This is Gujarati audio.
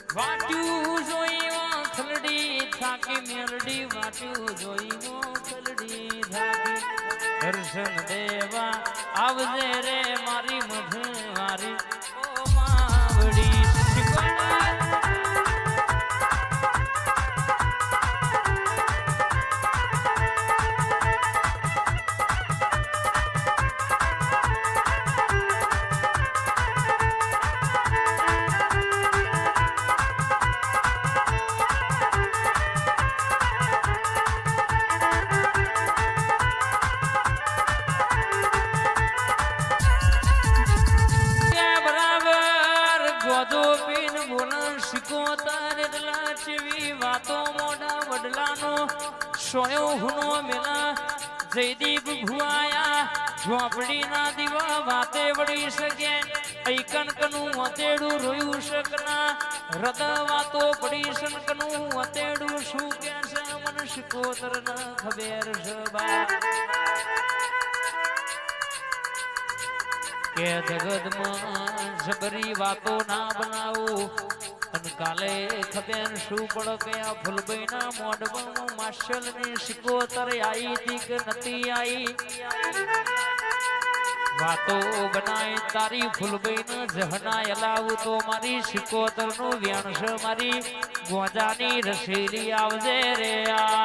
વાટ્યું જોઈ ખલડી થાકી મેલડી વાટ્યું જોઈ ખલડી થાકી દર્શન દેવા આવજે રે મારી મઢવારી ઓ માવડી સોયો હુનો મેલા જયદીપ ભુઆયા ઝોપડી ના દીવા વાતે વળી શકે ઐકન કનું અતેડું રોયું શકના હૃદ વાતો પડી શંકનું અતેડું શું કે છે મન શિકોતર ન ખબર સબા કે જગતમાં જબરી વાતો ના બનાવું અને કાલે ખબર શું પડ કયા ફૂલબઈના મોઢમાં માર્શલ ની શિકોતર આઈ તી કે નથી આઈ વાતો બનાય તારી ફૂલબઈના જહના એલાવું તો મારી શિકોતર નું વ્યાણસ મારી ગોજાની રસીલી આવજે રે આ